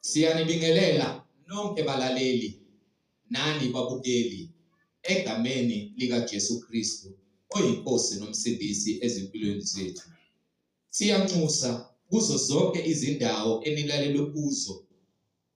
Siyanibingelela nonke balaleli nani babukeli egameni lika Jesu Kristu oyinkosi nomsindisi ezimpilweni zethu. Siyanxusa kuzo zonke izindawo enilalele kuzo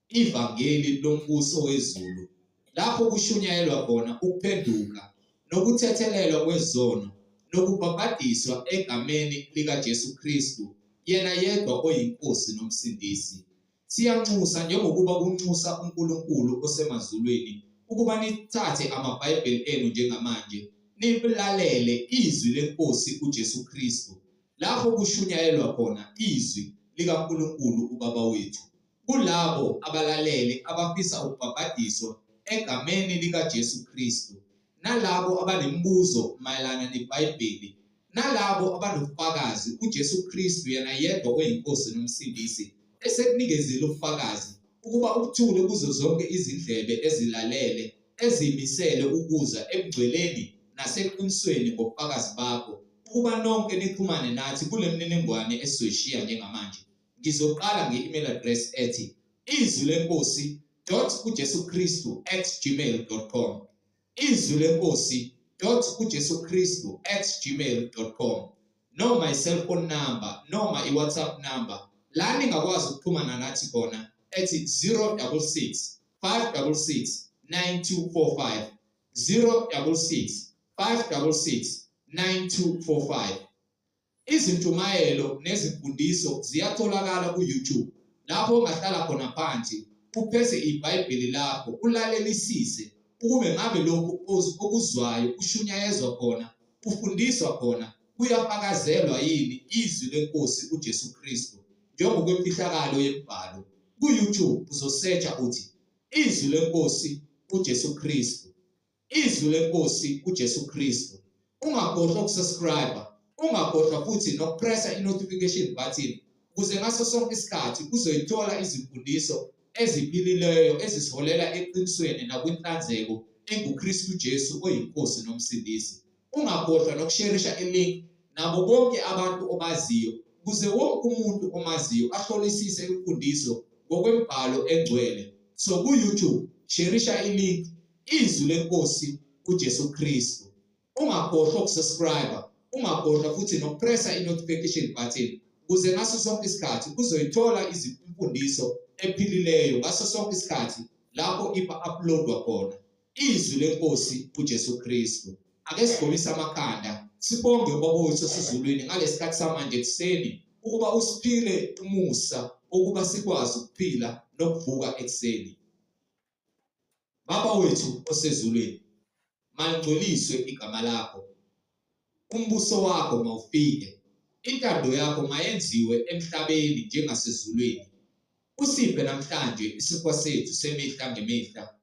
ivangeli lombuso wezulu lapho kushunyayelwa khona ukuphenduka nokuthethelelwa kwezono nokubhabhadiswa egameni lika Jesu Kristu yena yedwa oyinkosi nomsindisi. Siyanxusa njengokuba kunxusa uNkulunkulu osemazulwini ukuba nithathe amabhayibheli enu njengamanje nilalele izwi lenkosi uJesu Kristu lapho kushunyayelwa khona izwi likaNkulunkulu uBaba wethu. Kulabo abalalele abafisa ukubhabhadiswa egameni lika Jesu Kristu, nalabo abanemibuzo mayelana neBhayibheli, nalabo abanofakazi uJesu Kristu yena yedwa oyinkosi nomsindisi esekunikezile ubufakazi ukuba ukuthule kuzo zonke izindlebe ezilalele ezimisele ukuza ebugcweleni naseqinisweni ngobufakazi bakho ukuba nonke nixhumane nathi kule mniningwane esizoyishiya njengamanje. Ngizoqala nge-email address ethi izwilenkosi.ujesukristu@gmail.com, izwilenkosi.ujesukristu@gmail.com, noma i-cellphone number noma i-WhatsApp number la ningakwazi ukuxhumana nathi khona ethi 066 566 9245, 066 566 9245. Izintumayelo nezimfundiso ziyatholakala ku-YouTube lapho ungahlala khona phansi uphethe iBhayibheli lakho ulalelisise ukube ngabe lokhu okuzwayo kushunyayezwa khona kufundiswa khona kuyafakazelwa yini izwi lenkosi uJesu Kristu njengokwemfihlakalo yemibhalo. Ku-YouTube uzosearcha uthi izwi lenkosi uJesu Kristu, izwi lenkosi uJesu Kristu. Ungakhohlwa ukusubscribe, ungakhohlwa futhi nokupressa i-notification button ukuze ngaso sonke isikhathi uzoyithola izimfundiso eziphilileyo ezisiholela eqinisweni nakwinhlanzeko enguKristu Jesu oyinkosi nomsindisi. Ungakhohlwa nokusharisha i-link nabo bonke abantu obaziyo ukuze wonke umuntu omaziyo ahlolisise imfundiso ngokwemibhalo engcwele. So ku-YouTube sharisha i-link izwi lenkosi uJesu Kristu. Ungakhohlwa ukusubscribe, ungakhohlwa futhi nokupressa i-notification button ukuze ngaso sonke isikhathi uzoyithola izimfundiso ephilileyo ngaso sonke isikhathi lapho ipa-uploadwa khona izwi lenkosi uJesu Kristu. Ake sigomise amakhanda sibonge uBaba wethu osezulwini ngalesikhathi samanje ekuseni ukuba usiphile umusa ukuba sikwazi ukuphila nokuvuka ekuseni. Baba wethu osezulwini, malingcoliswe igama lakho, umbuso wakho mawufike, intando yakho mayenziwe emhlabeni njengasezulwini. Usiphe namhlanje isinkwa sethu semihla ngemihla,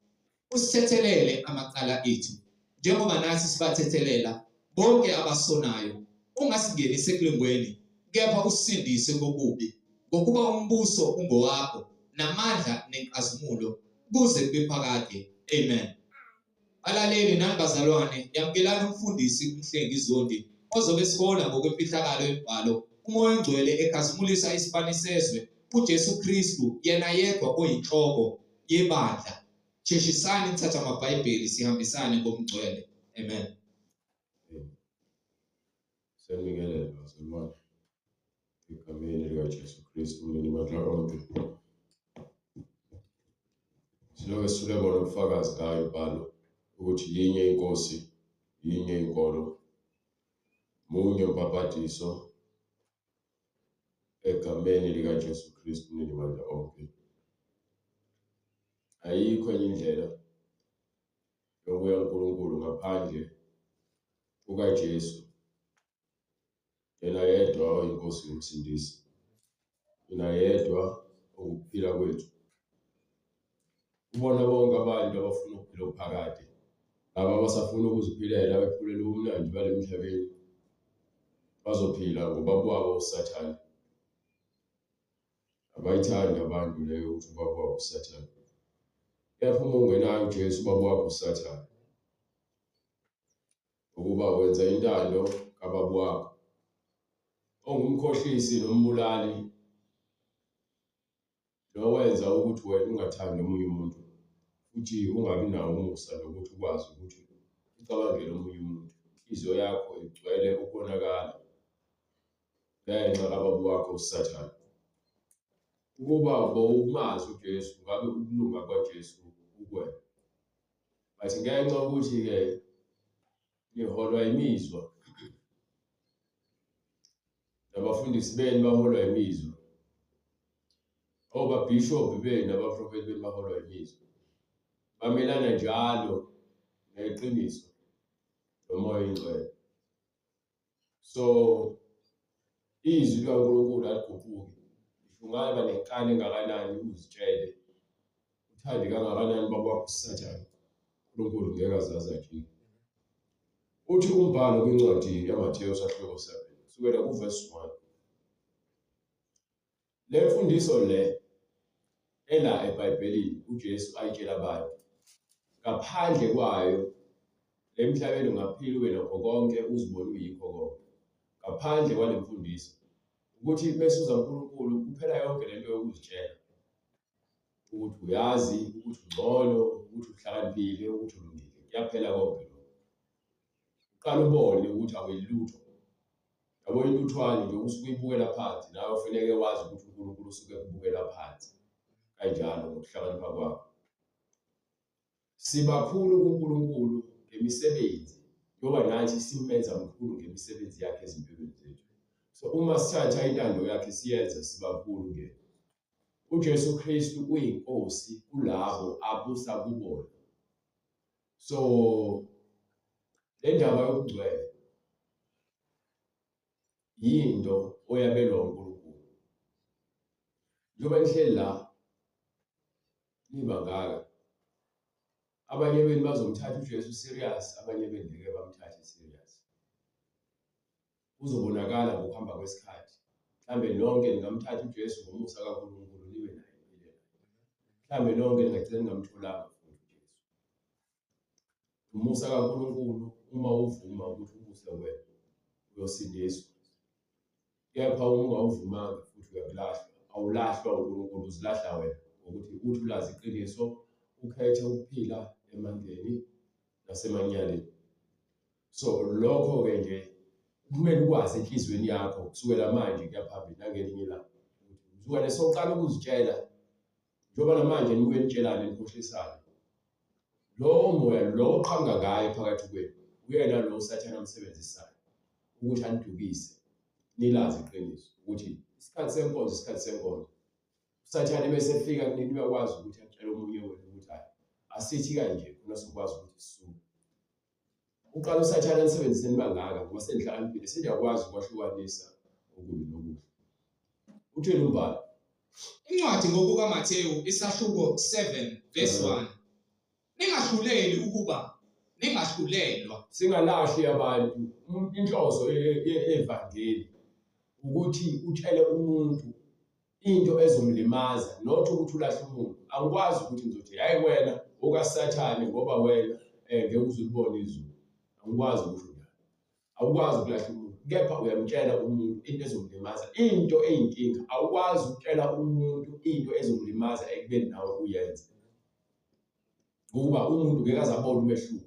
usithethelele amacala ethu njengoba nathi sibathethelela bonke abasonayo. Ungasingenisi ekulengweni, kepha usindise kokubi, ngokuba umbuso ungowakho namandla nenkazimulo kuze kube phakade. Amen. Alaleli nabazalwane, yamkelani umfundisi uMhlengi Zondi ozobe sihola ngokwemfihlakalo yemibhalo, umoya ongcwele ekhazimulisa isibani sezwe uJesu Kristu yena yedwa oyinhloko yebandla. Sheshisani nithatha amabhayibheli sihambisane ngomgcwele. Amen. Siyabingelela bazalwane egameni likaJesu Kristu umninimandla onke. Siloke sithule bona ubufakazi ngayo ibhalo ukuthi yinye inkosi, yinye inkolo, munye umbhabhadiso egameni likaJesu Kristu umninimandla onke. Ayikho enye indlela yokuya kuNkulunkulu ngaphandle kukaJesu yena yedwa oyinkosi nomsindisi, yena yedwa ukuphila kwethu. Ubona bonke abantu abafuna ukuphila ophakade, laba abasafuna ukuziphilela bephulela ubumnandi bale emhlabeni, bazophila ngobaba wabo uSathane. Abayithandi abantu leyo ukuthi ubaba wabo uSathane. Kepha uma ungenayo uJesu ubaba wakho uSathane, ukuba wenza intando kababa wakho ongumkhohlisi nombulali nowenza ukuthi wena ungathandi omunye umuntu futhi ungabi nawo umusa nokuthi ukwazi ukuthi ucabangele omunye umuntu. Inhliziyo yakho igcwele ukonakala ngenxa kaBaba wakho uSathane. Ukuba bowumazi uJesu, ngabe ukulunga kwaJesu ukwena. Bathi ngenxa yokuthi-ke niholwa imizwa, nabafundisi benu baholwa imizwa, obabhishobhi benu nabaprofethi benu baholwa imizwa, bamelana njalo neqiniso nomoya oyingcwele. So izwi likaNkulunkulu aliguquki. Ungaba nenkani engakanani uzitshele uthande kangakanani baba wakho uSathane, uNkulunkulu ngeke azazi ajike. Uthi umbhalo kwincwadi yaMathewu sahloko 7 kusukela kuverse 1. Le mfundiso le ela eBhayibhelini uJesu ayitshela abantu, ngaphandle kwayo emhlabeni ungaphila ube nakho konke uzibone uyikho konke. Ngaphandle kwale mfundiso ukuthi mesuza uNkulunkulu kuphela yonke lento yokuzitshela ukuthi uyazi, ukuthi ungcono, ukuthi uhlakaniphile, ukuthi ulungile. Kuyaphela konke lokho. Uqala ubone ukuthi awuyilutho. Yabo intuthwane nje usuke uyibukela phansi, nawe ufanele wazi ukuthi uNkulunkulu usuke ekubukela phansi. Kanjalo ngokuhlakanipha kwakho. Sibakhulu kuNkulunkulu ngemisebenzi ngoba nathi simenza mkhulu ngemisebenzi yakhe ezimpilweni zethu. So uma sithatha intando yakhe siyenza sibakhulu ke. uJesu Kristu uyinkosi kulabo abusa kubona. So le ndaba yokugcwele yinto oyabelwa uNkulunkulu. Njoba nihleli la nibangaka, abanye benu bazomthatha uJesu serious, abanye benu ngeke bamthathe serious. Uzobonakala ngokuhamba kwesikhathi. Mhlambe nonke ningamthatha uJesu ngomusa kaNkulunkulu nibe naye impilo. Mhlambe nonke ningagcina ningamtholanga futhi uJesu. Umusa kaNkulunkulu uma uvuma ukuthi ubuse wena uyosindiswa. Kepha uma ungawuvumanga futhi uyakulahlwa, awulahlwa uNkulunkulu, uzilahla wena ukuthi uthi ulazi iqiniso, ukhethe ukuphila emandleni nasemanyaleni. So lokho ke nje kumele ukwazi enhlizweni yakho kusukela manje kuya phambili nangelinye ilanga. Kusukela soqala ukuzitshela njengoba namanje nibuye nitshelane nikhohlisane. Lo moya lo oqhamuka ngaye phakathi kwenu uyena lo uSathane amsebenzisayo ukuthi anidukise nilazi iqiniso ukuthi isikhathi senkonzo. uSathane bese efika kunini uyakwazi ukuthi atshele omunye wenu ukuthi hayi asithi kanje khona sokwazi ukuthi sisuke. Uqala uSathane anisebenziseni bangaka ngoba senihlakaniphile siyakwazi ukwahlukanisa okubi nokuhle. Uthini umbhalo? Incwadi ngokuka Mathewu isahluko 7 verse 1. Ningahluleli ukuba ningahlulelwa. Singalahli abantu. Inhloso yevangeli ukuthi utshele umuntu into ezomlimaza, not ukuthi ulahle umuntu. Angikwazi ukuthi ngizothi hayi wena okaSathane ngoba wena ngeke uzulibone izulu. Angikwazi ukusho njalo. Awukwazi ukulahla umuntu. Kepha uyamtshela umuntu into ezomlimaza, into eyinkinga. Awukwazi ukutshela umuntu into ezomlimaza ekubeni nawe uyenze. Ngoba umuntu ngeke azabona umehluko.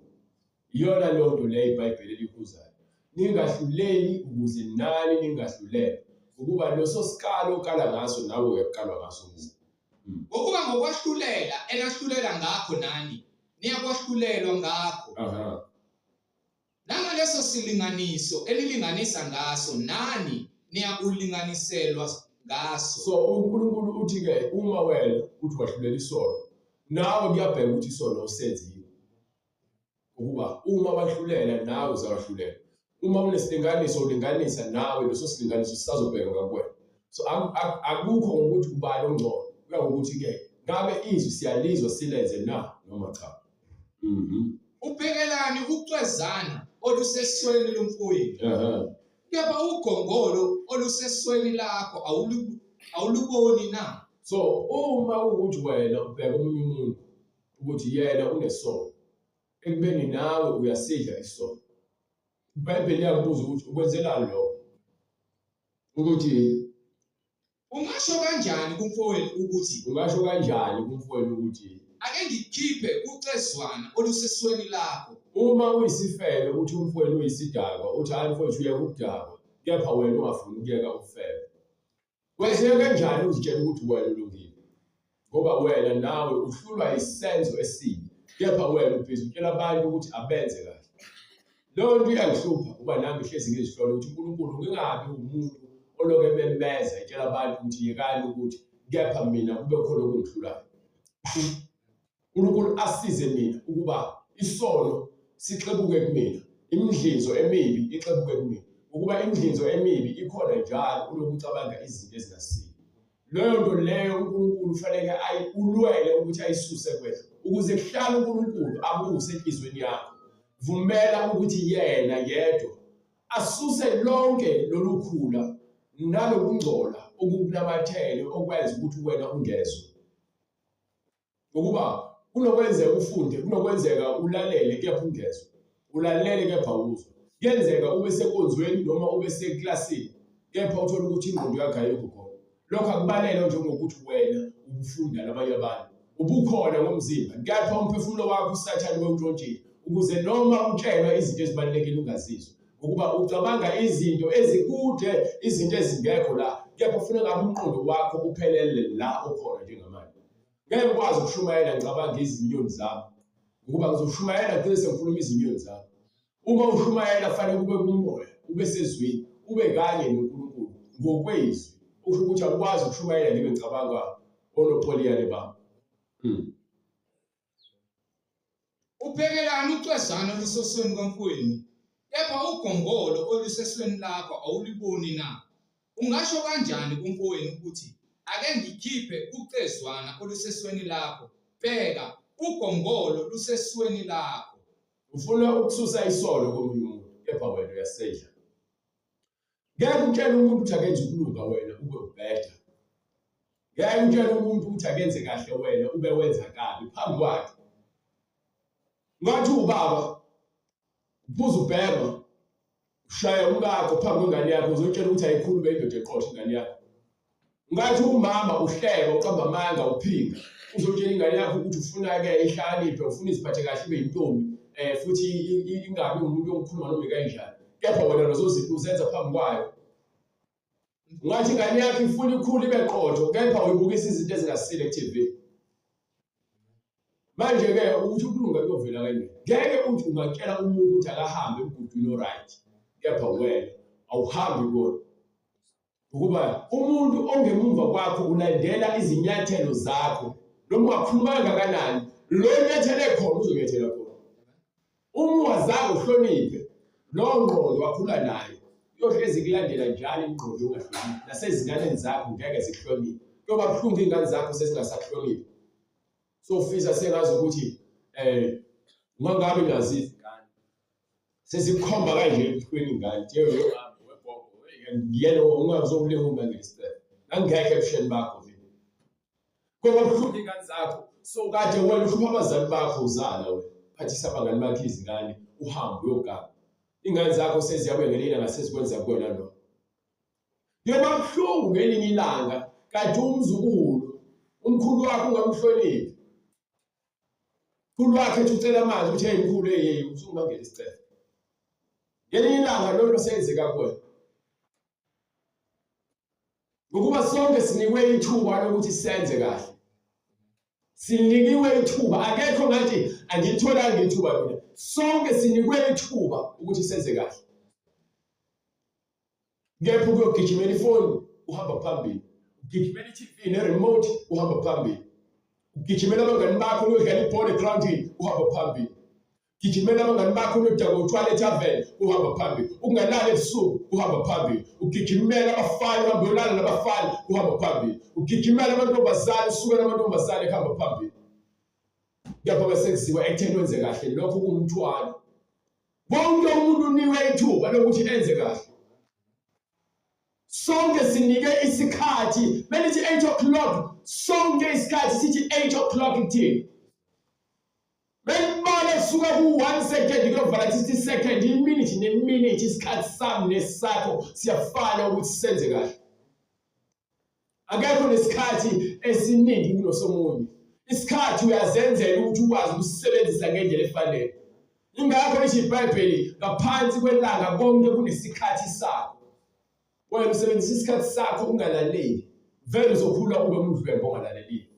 Iyona lonto le iBhayibheli likhuzayo. Ningahluleli ukuze nani ningahlulelwa. Ukuba leso sikalo okala ngaso nawe uyaqala ngaso umuntu. Ngokuba ngokwahlulela elahlulela ngakho nani niyakwahlulelwa ngakho. Nangaleso silinganiso elilinganisa ngaso nani niyakulinganiselwa ngaso. So uNkulunkulu uthi ke uma wena uthi wahlulela isono, nawe kuyabheka ukuthi isono usenzile. Ukuba uma wahlulela nawe uzawahlulela. Uma unesilinganiso ulinganisa nawe leso silinganiso sisazobheka ngakuwena. So akukho ngokuthi ubani ongcono. Kuya ngokuthi ke ngabe izwi siyalizwa silenze na noma cha. Ubhekelani ukucwezana olusesweni lomfowenu. Kepha ugongolo olusesweni lakho awuluboni na. So uma ukuthi wena ubheka omunye umuntu ukuthi yena unesono ekubeni nawe uyasidla isono, iBhayibheli liyakubuza ukuthi ukwenzelani lokho? Ukuthi Ungasho kanjani kumfowenu ukuthi Ungasho kanjani kumfowenu ukuthi ake ngikhiphe ucezwana olusesweni lakho? uma uyisifebe uthi umfowenu uyisidakwa uthi hayi mfowethu uyeka ukudakwa kepha wena ungafuni ukuyeka ukufebe. Kwenzeke kanjani uzitshela ukuthi wena ulungile? Ngoba wena nawe uhlulwa isenzo esibi kepha wena ubhizi utshela abantu ukuthi abenze kahle. Lo nto iyangihlupha kuba nami hlezi ngizihlola ukuthi uNkulunkulu ngingabi umuntu oloke bemeza etshela abantu ukuthi yekani ukuthi kepha mina kube khona okungihlulayo. uNkulunkulu asize mina ukuba isono sixebuke kumina, imidlinzo emibi ixebuke kumina. Ukuba imidlinzo emibi ikhona njalo unokucabanga izinto ezingasile. Leyo nto leyo uNkulunkulu ufanele ulwele ukuthi ayisuse kwethu ukuze kuhlale uNkulunkulu abuse enhlizweni yakho. Vumela ukuthi yena yedwa asuse lonke lolukhula nalokungcola okukunamathele okwenza ukuthi wena ungezwe. Ukuba kunokwenzeka ufunde, kunokwenzeka ulalele kepha ungezwe. Ulalele kepha uzwe. Kuyenzeka ube sekonzweni noma ube seklasini kepha uthola ukuthi ingqondo yakho ayikho khona. Lokho akubalele njengokuthi wena ubufunda nabanye abantu. Ubukhona ngomzimba kepha umphefumulo wakho usathane wontshontshile ukuze noma utshelwa izinto ezibalulekile ungazizwa. Ukuba ucabanga izinto ezikude, izinto ezingekho la, kepha ufuna ngabe umqondo wakho uphelele la ukhona njengamanje. Ngeke ngikwazi ukushumayela ngicabanga izinyoni zami. Ukuba ngizoshumayela ngicela sengikhuluma izinyoni zami. Uma ushumayela fanele kube kumoya, ube sezweni, ube kanye noNkulunkulu ngokwezwi. Usho ukuthi akwazi ukushumayela ngibe ngicabanga onopoliyane bami. Ubhekelana ucezwana olusesweni kwamfowenu, kepha ugongolo olusesweni lakho awuliboni na? Ungasho kanjani kumfowenu ukuthi ake ngikhiphe ucezwana olusesweni lakho? Bheka, ugongolo lusesweni lakho. Ufuna ukususa isono komunye umuntu kepha wena uyasedla. Ngeke utshele umuntu ukuthi akenze ukulunga wena ube ubheda. Ngeke utshele umuntu ukuthi akenze kahle wena ube wenza kabi phambi kwakhe. Ngathi ubaba ubuza ubhema ushaya umkakho phambi kwengane yakho uzotshela ukuthi ayikhulube indoda eqotha ingane yakho. Ngathi umama uhleka uqamba amanga uphinga uzotshela ingane yakho ukuthi ufuna ke ihlakaniphe ufuna iziphathe kahle ibe yintombi futhi ingabi umuntu ongikhuluma noma kanjani kepha wena lozozinto uzenza phambi kwayo. Ngathi ingane yakho ifuna ikhulu ibe qotho kepha uyibukisa izinto ezingasile ku-TV. Manje ke ukuthi ukulunga kuyovela kanjani? Ngeke uthi ungatshela umuntu ukuthi akahambe emgudwini oright kepha wena awuhambi kuwo. Ukuba umuntu ongemuva kwakho ulandela izinyathelo zakho noma ungakhuluma kangakanani lo nyathele khona uzonyathela khona. Uma wazange uhloniphe lo ngqondo wakhula nayo uyohlezi kulandela njalo ingqondo ungahloniphi nasezinganeni zakho ngeke zikuhloniphe. Kuyoba buhlungu ingane zakho sezingasakuhloniphi. So ufisa sengazi ukuthi ungangabe nazi izingane sesikhomba kanje ebuhlweni ingane nje ngiyena ungazowulinga uma ngestress angekho ebusheni bakho vele. Kuba buhlungu ingane zakho so kade wena uhlupha abazali bakho uzala wena phathisa abangani bakho izingane uhambe uyogana. Ingane zakho seziyabengelina ngasezikwenza kuwena lo. Kuyoba buhlungu ngelinye ilanga kade umzukulu umkhulu wakho ungamhloniphi. Umkhulu wakhe ethi ucela amanzi ukuthi eyimkhulu usungibangela isicelo. Ngelinye ilanga lonto senzeka kuwena. Ngokuba sonke sinikwe ithuba lokuthi senze kahle. Sinikiwe ithuba akekho ngathi angitholanga ithuba mina. Sonke sinikwe ithuba ukuthi senze kahle. Ngepha ukuyogijimela ifoni uhamba phambili. Ugijimela iTV ne-remote uhamba phambili. Ugijimela abangani bakho uyodlala ibhola egrawundini uhamba phambili. Ugijimela abangani bakho uyodaka utshwala ethaveni uhamba phambili. Ukungalala ebusuku uhamba phambili. Ugijimela abafana uhambe uyolala nabafana uhamba phambili. Ugijimela amantombazane usuke namantombazane ehamba phambili. Kepha bese kuziwa ekutheni wenze kahle lokho kuwumthwalo. Wonke umuntu unikwe ithuba lokuthi enze kahle. Sonke sinike isikhathi belithi 8 o'clock sonke isikhathi sithi 8 o'clock kuthini. Bengibala suka ku1 second kuyovala 60 second iminute neminute isikhathi sami nesakho siyafana ukuthi senze kahle. Akekho nesikhathi esiningi kunosomunye. Isikhathi uyazenzela ukuthi ukwazi ukusebenzisa ngendlela efanele. Ingakho ithi iBhayibheli ngaphansi kwelanga konke kunesikhathi sakho. Wena usebenzisa isikhathi sakho ungalaleli, vele uzokhula ube umuntu ongalaleli.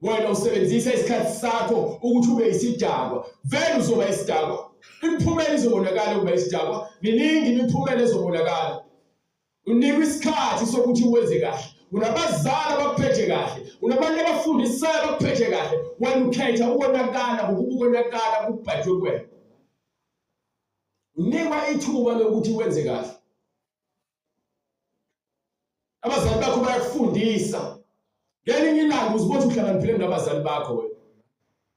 Wena usebenzisa isikhathi sakho ukuthi ube isidakwa, vele uzoba isidakwa. Imiphumela izobonakala ukuba isidakwa, miningi imiphumela ezobonakala. Unikwe isikhathi sokuthi uwenze kahle. Unabazali abakuphethe kahle, unabantu abafundisayo abakuphethe kahle. Wena ukhetha ukonakala ngokuba ukonakala kubhajwe kwena. Unikwa ithuba lokuthi wenze kahle. Abazali bakho bayakufundisa. Ngelinye ilanga uzibona uhlakaniphile nabazali bakho wena.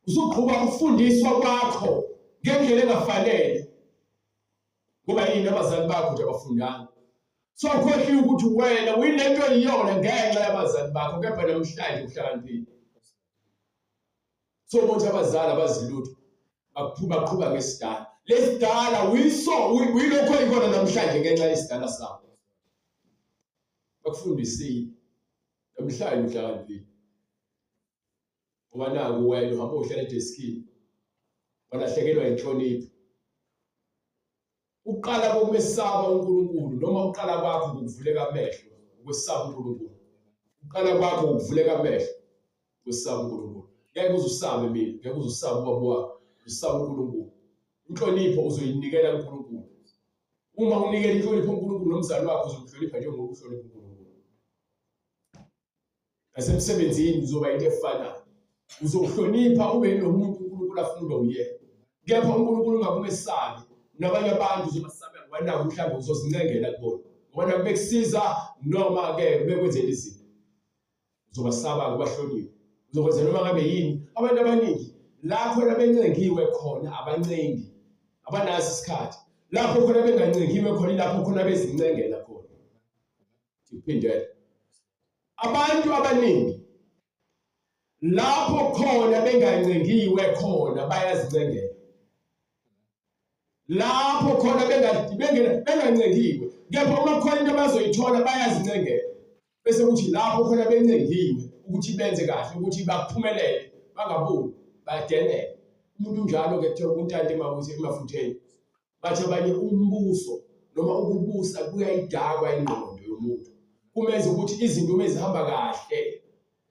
Usuqhubeka ukufundiswa kwakho ngendlela engafanele. Ngoba yini abazali bakho nje abafundanga. So ukhohliwe ukuthi wena uyilento eyiyona ngenxa yabazali bakho, kepha namhlanje uhlakaniphile. So bonke abazali abazilutho baqhuba ngesidala. Lesidala uyilokho oyikona namhlanje ngenxa yesidala sakho. Bakufundisile namhlanje uhlakaniphile. Ngoba naku wena uhamba uhlala edeskini, walahlekelwa inhlonipho. Uqala kokumesaba uNkulunkulu noma uqala kwakho ukuvuleka amehlo ukwesaba uNkulunkulu. Uqala kwakho ukuvuleka amehlo ukwesaba uNkulunkulu. Ngeke uzusabe mina, ngeke uzusabe ubaba wakho, usaba uNkulunkulu. Inhlonipho uzoyinikela uNkulunkulu. Uma unikela inhlonipho uNkulunkulu nomzali wakho uzomhlonipha njengoba uhlonipha uNkulunkulu. Nasemsebenzini uzoba into efanayo. Uzohlonipha ube nomuntu uNkulunkulu afuna ube uyena. Kepha uNkulunkulu ungakumesabi. Nabanye abantu uzobasabela ngoba naku mhlawumbe uzozincengela kubona. Ngoba naku bekusiza noma ke bekwenzela izinto. Uzobasaba ukubahlonipha. Uzokwenza noma ngabe yini. Abantu abaningi lapho bencengiwe khona abancengi. Abanazi isikhathi. Lapho khona bengancengiwe khona lapho khona bezincengela khona. Iphindele. Abantu abaningi lapho khona bengancengiwe khona bayazincengela. Lapho khona bengancengiwe, kepha uma khona into abazoyithola bayazincengela. Bese kuthi lapho khona bencengiwe ukuthi benze kahle, ukuthi baphumelele, bangaboni, badenele. Umuntu njalo ke kuthiwa uNtante emafutheni. Bathi abanye umbuso noma ukubusa kuyayidakwa ingqondo yomuntu. Kumenza ukuthi izinto uma zihamba kahle,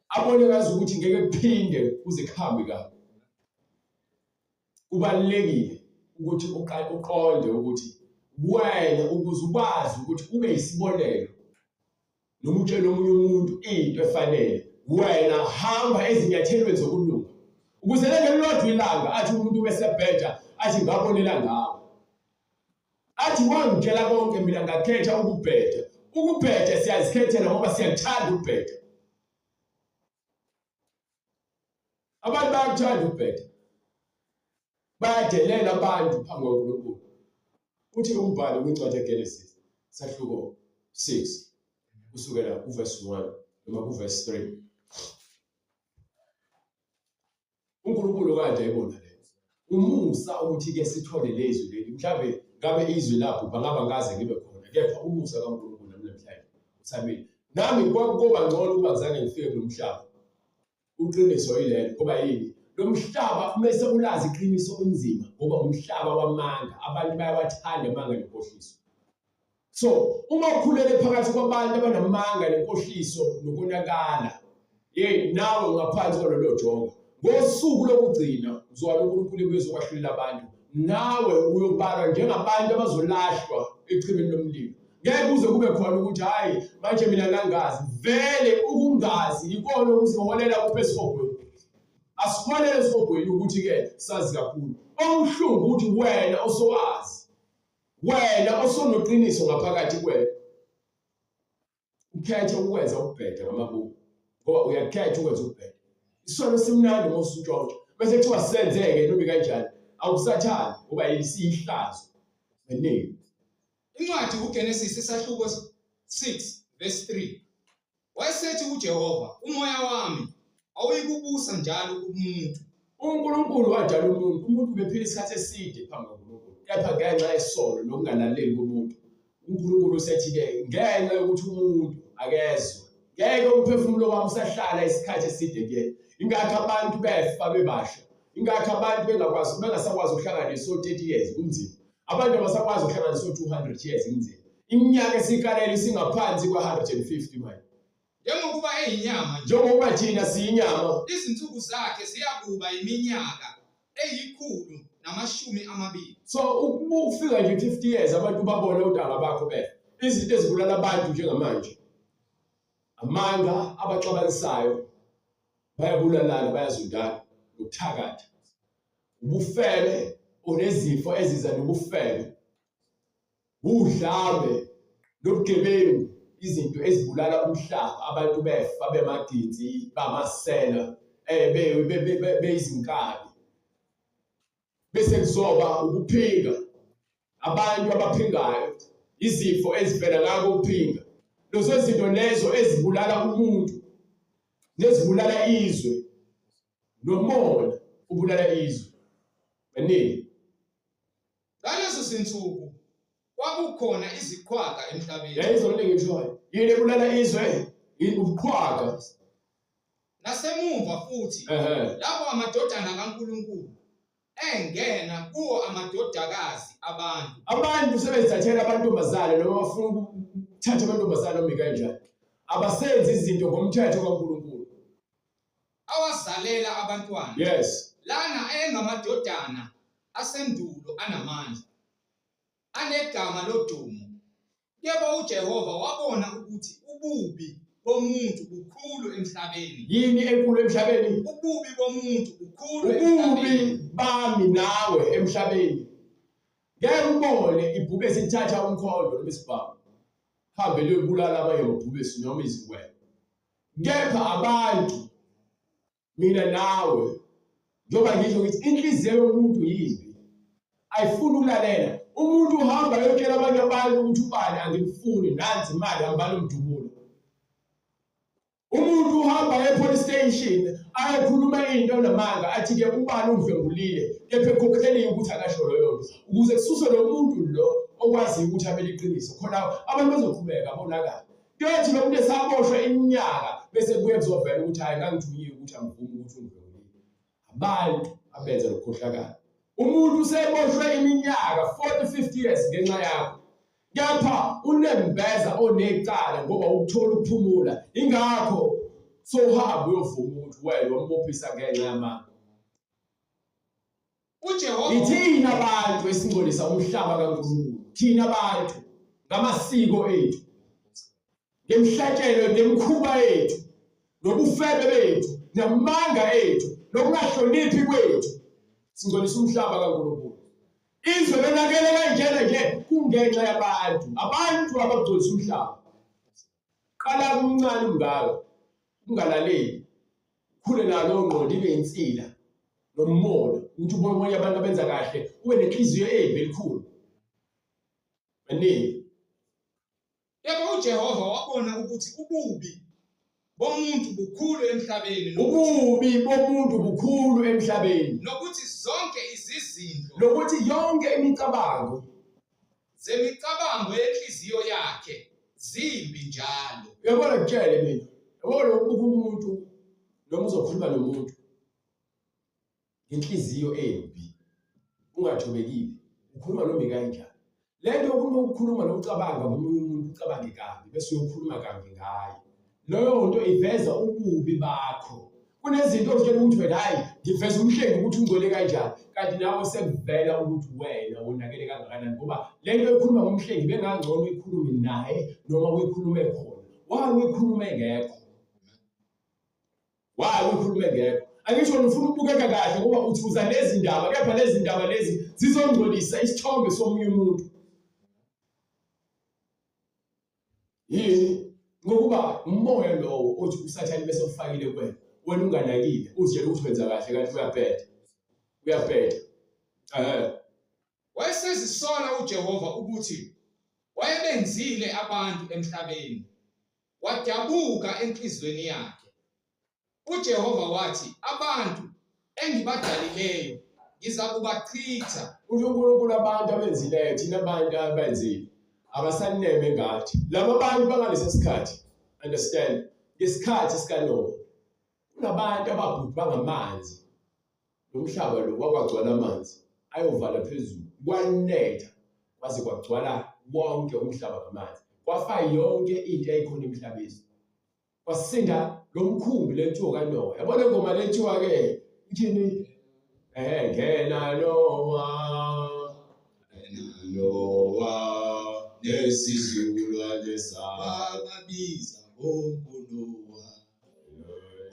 abone ngazi ukuthi ngeke kuphinde kuze kuhambe kahle. Kubalulekile ukuthi uqonde ukuthi wena ukuze ukwazi ukuthi ube isibonelo noma utshele omunye umuntu into efanele, wena hamba ezinyathelweni zokulunga. Ukuze lengelilodwa ilanga athi umuntu besebheja athi ngabonela ngawo. Athi wangitshela konke mina ngakhetha ukubheja. Ukubheja siyazikhethela ngoba siyathanda ukubheja. Abantu bayakuthanda ukubheja. Bayadelela abantu phambi kwaNkulunkulu. Uthi umbhalo kwincwadi yeGenesis sahluko 6 kusukela kuverse 1 noma kuverse 3. uNkulunkulu kade ebona lento. Umusa ukuthi ke sithole lezwi leli. Mhlawumbe ngabe izwi lapho bangaba ngaze ngibe khona. Kepha umusa kaNkulunkulu namhlanje uthamile. Nami kwakuba ngcono ukuba ngizange ngifike kulomhlaba. Uqiniso yilelo ngoba yini? Lo mhlaba mase ulazi iqiniso onzima ngoba umhlaba wamanga. Abantu bayawathanda amanga nenkohliso. So uma ukhulele phakathi kwabantu abanamanga nenkohliso nokonakala, nawe ngaphansi kwalolo jonga. Ngosuku lokugcina uzwana uNkulunkulu bezokwahlula abantu. Nawe uyobalwa njengabantu abazolahlwa echibeni lomlilo. Ngeke kuze kube khona ukuthi hayi manje mina ngangazi. Vele ukungazi ikona okuziholela kuphesogweni. Asifanele esogweni ukuthi ke sazi kakhulu. Okuhlungu ukuthi wena osowazi. Wena osonoqiniso ngaphakathi kwena. Ukhethe ukwenza ukubheda ngamabuku. Ngoba uyakhetha ukwenza ukubheda. Isono simnandi mosutshontsho. Bese kuthiwa senzeke noma kanjani. Awusathandi ngoba yisihlazo. Eningi. Incwadi uGenesis isahluko 6 verse 3. Wayesethi uJehova, umoya wami awuyikubusa njalo kumuntu. uNkulunkulu wadala umuntu. Umuntu bephila isikhathi eside phambi kwaNkulunkulu. Kepha ngenxa yesono nokungalaleli komuntu, uNkulunkulu usethi ke ngenxa yokuthi umuntu akezwe ngeke umphefumulo wami usahlala isikhathi eside kuyena. Ingakho abantu befa bebasha, ingakho abantu bengasakwazi ukuhlanganisa o-30 years kunzima, abantu abasakwazi ukuhlanganisa o-200 years kunzima. Iminyaka esikalela isingaphansi kwa-150 manje. Njengokuba eyinyama nje, Njengoba thina siyinyama, izinsuku zakhe ziyakuba iminyaka 120. so ukufika nje 50 years abantu babone untanga bakho befa. Izinto ezibulala abantu njengamanje, amanga abaxabanisayo, bayabulalana, bayazundana, ukuthakatha, ubufebe, onezifo eziza nobufebe, udlame, nobugebengu, izinto ezibulala umhlaba, abantu befa bemaginzi, bamasela, beyizinkabi. Bese kuzoba ukuphinga, abantu abaphingayo, izifo ezivela ngako ukuphinga. Lezo zinto lezo ezibulala umuntu, nezibulala izwe, nomoya ubulala izwe. Baningi. Ngalezo zinsuku kwakukhona iziqhwaga emhlabeni. Yayizona ngishoyo. Yini ebulala izwe? Ubuqhwaga. Nasemuva futhi lapho amadodana kaNkulunkulu engena kuwo amadodakazi abantu. Abantu sebezithathela amantombazane noma bafuna ukuthatha amantombazane noma kanjani. Abasenzi izinto ngomthetho kaNkulunkulu. Awazalela abantwana. Yes. Lana engamadodana asendulo anamandla, anegama lodumo. Yebo uJehova wabona ukuthi ububi bomuntu bukhulu emhlabeni. Yini enkulu emhlabeni? Ububi bomuntu bukhulu emhlabeni. Ububi bami nawe emhlabeni. Ngeke ubone ibhube sithatha umkhondo noma isibhamu, hambe liyobulala abanye ngobhube noma izingwenya. Kepha abantu, mina nawe, njengoba ngisho ukuthi inhliziyo yomuntu yimbi, ayifuni ukulalela. Umuntu uhamba ayotshela abanye abantu ukuthi ubani angimfuni, nansi imali hambani umdubulo. Umuntu uhamba e-police station ayakhuluma into namanga athi ke ubani ungidlengulile, kepha ekhokheliwe ukuthi akasho leyo nto, ukuze kususwe lo muntu lo okwazi ukuthi abele iqiniso. Khona abantu bazoqhubeka bonakala. Kuyothi lo muntu esaboshwe iminyaka bese kubuye kuzovela ukuthi hayi ngangithunyiwe ukuthi angivumi ukuthi ungidlengulile. Abantu abenza lokukhohlakala. Umuntu useboshwe iminyaka 40-50 years ngenxa yakho. Kepha unembeza onecala ngoba ukuthola ukuphumula. Ingakho sohamba uyovuma ukuthi wena wambophisa ngenxa yamanga. uJehova Ithina abantu esingcolisa umhlaba kaNkulunkulu. Thina abantu ngamasiko ethu, ngemhlatshelo nemikhuba yethu, nobufebe bethu, namanga ethu, nokungahloniphi kwethu. Singcolisa umhlaba kaNkulunkulu. Izwe lenakele kanjena nje kungenxa yabantu. Abantu abagcolisa umhlaba. Qala kumncane umngaka, ungalaleli. Khule nalo ngqondo ibe insila nommono ukuthi ubone abantu abenza kahle, ube nenhliziyo embi elikhulu. Baningi. yebo uJehova wabona ukuthi ububi bomuntu bukhulu emhlabeni, Ububi bomuntu bukhulu emhlabeni. nokuthi zonke izizindlo Nokuthi yonke imicabango zemicabango yenhliziyo yakhe zimbi njalo. uyabona kutshele mina. Yabona ukubuka umuntu noma uzokhuluma nomuntu ngenhliziyo embi, ungathobekile, ukhuluma noma kanjani. Lento yokukhuluma nokucabanga ngomunye umuntu ucabange kabi bese uyokhuluma kabi ngaye. Leyo nto iveza ububi bakho. Kunezinto ozitshela ukuthi wena hayi ngiveza umhlengi ukuthi ungcole kanjani, kanti nawe sekuvela ukuthi wena wonakele kangakanani ngoba lento ekhuluma ngomhlengi bengangcono uyikhulume naye noma uyikhulume khona. Waye uyikhulume ngekho. Waye uyikhulume ngekho. Angisho ufuna ukubukeka kahle ngoba uthi uza lezi ndaba, kepha lezi ndaba lezi zizongcolisa isithombe somunye umuntu. Yini? Ngokuba umoya lowo othi usathane bese ufakile kuwena, wena unganakile, uzitshela ukuthi wenza kahle kanti uyaphetha. Wayesezisola uJehova ukuthi wayebenzile abantu emhlabeni, wadabuka enhlizweni yakhe. uJehova wathi, abantu engibadalileyo ngizakubachitha. uNkulunkulu abantu abenzileyo, thina abantu abenzile, abasaneme ngathi. Laba bantu bangalesi sikhathi, understand, ngesikhathi sikaNoah kunabantu ababhubha ngamanzi nomhlaba lo kwakwagcwala amanzi ayovala phezulu kwanetha kwaze kwagcwala wonke umhlaba ngamanzi kwafa yonke into eyayikhona emhlabeni kwasinda lo mkhumbi lethiwa kaNoah yabona ingoma lethiwa ke ithini ngena Noah nesizulwane wababiza bonkunowa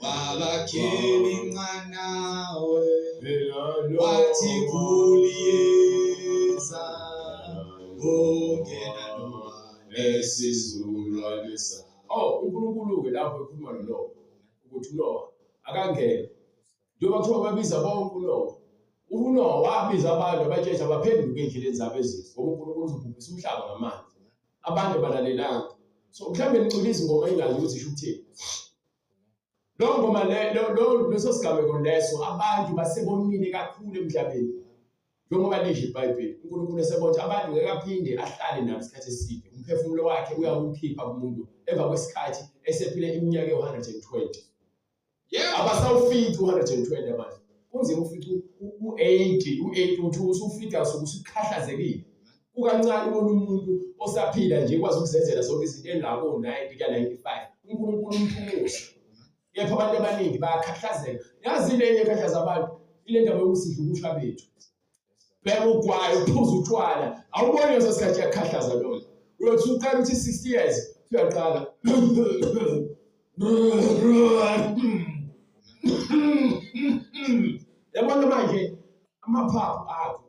wabakhela inqanawe wathi kuliyeza ongena Noah nesizulwane sakhe. uNkulunkulu-ke lapho ekhuluma noNoah ukuthi uNoah akangena njengoba kuthiwa babiza bonke uNoah wabiza abantu abatshetsha baphenduka ey'ndleleni zabo ezimbi ngoba uNkulunkulu uzobhubhisa umhlaba ngamanzi abantu abalalelanga. So mhlawumbe ngicula izingoma engazi ukuthi isho ukuthini. Lo ngoma leso sigameko leso abantu basebonile kakhulu emhlabeni njengoba lisho iBhayibheli. uNkulunkulu esebona ukuthi abantu ngeke aphinde ahlale nabo isikhathi eside. Umphefumulo wakhe uyawukhipha kumuntu emva kwesikhathi esephile iminyaka e-120. Abasawufiki 120 abantu. Kunzima ufica u-80 uthi usufika usukhahlazekile. Kukancane ubona umuntu osaphila nje kwazi ukuzenzela zonke izinto enako 90 ka-95. uNkulunkulu umphumuza. Kepha abantu abaningi bayakhahlazeka. Yazi le ekhahlaza abantu ile ndaba yokusidla ukusha bethu. Bheka ugwayi uphuza utshwala. Awuboni leso sikhathi yakhahlaza lona. Uyothi uqala uthi 60 years uyaqala. Yabona manje amaphaphu akho